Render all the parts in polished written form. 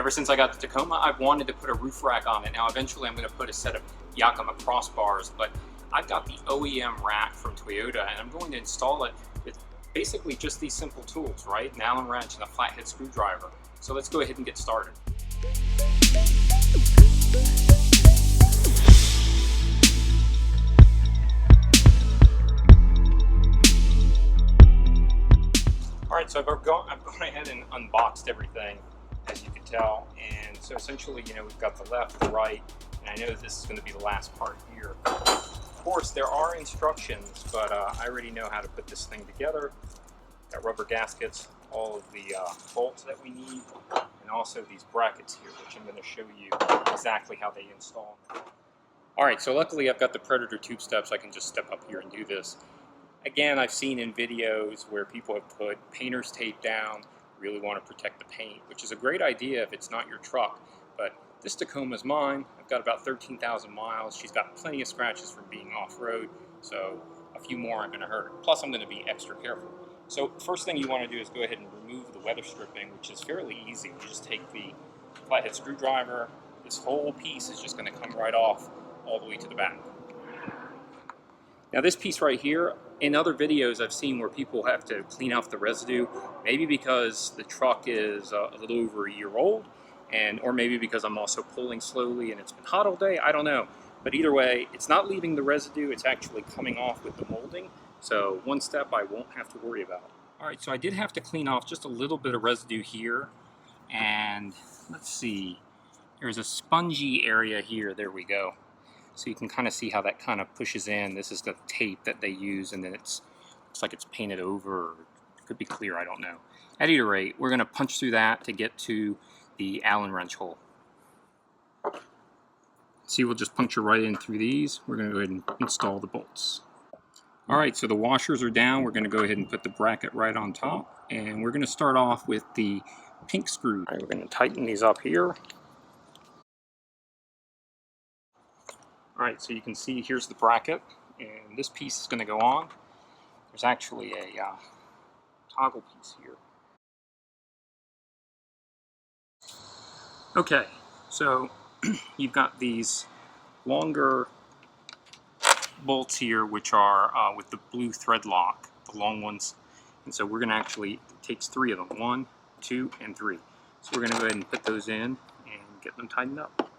Ever since I got the Tacoma, I've wanted to put a roof rack on it. Now eventually I'm going to put a set of Yakima crossbars, but I've got the OEM rack from Toyota and I'm going to install it with basically just these simple tools, right? An Allen wrench and a flathead screwdriver. So let's go ahead and get started. Alright, so I've gone ahead and unboxed everything, as you can tell, and so essentially, you know, we've got the left, the right, and I know this is going to be the last part here. Of course, there are instructions, but I already know how to put this thing together. Got rubber gaskets, all of the bolts that we need, and also these brackets here, which I'm going to show you exactly how they install. Alright, so luckily I've got the Predator tube steps. I can just step up here and do this. Again, I've seen in videos where people have put painter's tape down, really want to protect the paint, which is a great idea if it's not your truck, but this Tacoma's mine. I've got about 13,000 miles. She's got plenty of scratches from being off-road, so a few more aren't going to hurt. Plus, I'm going to be extra careful. So first thing you want to do is go ahead and remove the weather stripping, which is fairly easy. You just take the flathead screwdriver. This whole piece is just going to come right off all the way to the back. Now this piece right here, in other videos I've seen where people have to clean off the residue, maybe because the truck is a little over a year old, or maybe because I'm also pulling slowly and it's been hot all day, I don't know. But either way, it's not leaving the residue, it's actually coming off with the molding. So one step I won't have to worry about. Alright, so I did have to clean off just a little bit of residue here. And let's see, there's a spongy area here, there we go. So you can kind of see how that kind of pushes in. This is the tape that they use, and then looks like it's painted over, or it could be clear, I don't know. At either rate, we're going to punch through that to get to the Allen wrench hole. See, we'll just puncture right in through these. We're going to go ahead and install the bolts. Alright, so the washers are down. We're going to go ahead and put the bracket right on top, and we're going to start off with the pink screw. Alright, we're going to tighten these up here. Alright, so you can see here's the bracket, and this piece is going to go on. There's actually a toggle piece here. Okay, so you've got these longer bolts here, which are with the blue thread lock, the long ones. And so we're going to actually, it takes 3 of them, 1, 2, and 3. So we're going to go ahead and put those in and get them tightened up.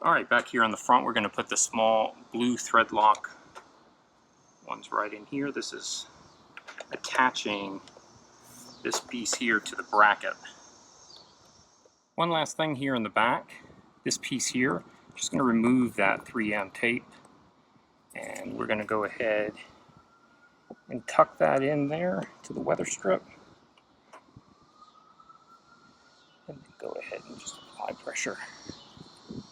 Alright, back here on the front, we're going to put the small blue thread lock ones right in here. This is attaching this piece here to the bracket. One last thing here in the back, this piece here, I'm just going to remove that 3M tape, and we're going to go ahead and tuck that in there to the weather strip. And go ahead and just apply pressure.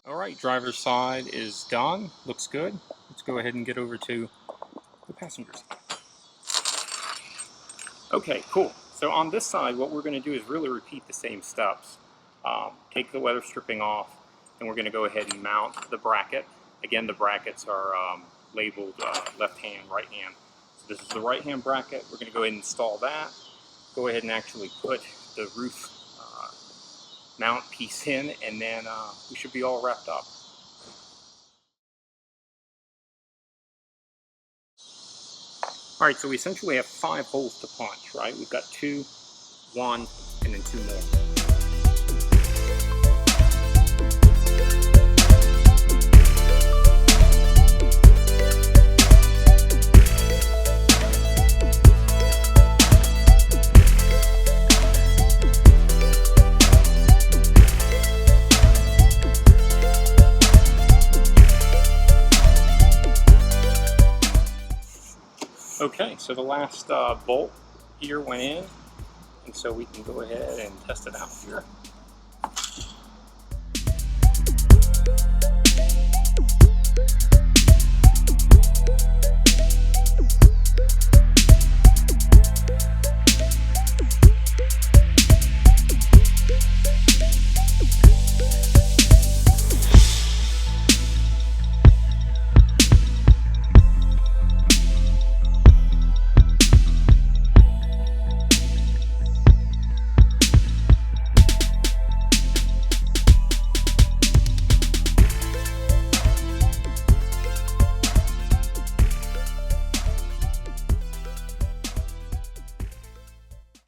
Alright, driver's side is done. Looks good. Let's go ahead and get over to the passenger side. Okay, cool. So on this side, what we're going to do is really repeat the same steps. Take the weather stripping off, and we're going to go ahead and mount the bracket. Again, the brackets are labeled left hand, right hand. So this is the right hand bracket. We're going to go ahead and install that. Go ahead and actually put the roof mount piece in, and then we should be all wrapped up. Alright, so we essentially have 5 holes to punch, right? We've got 2, 1, and then 2 more. Okay, so the last bolt here went in, and so we can go ahead and test it out here.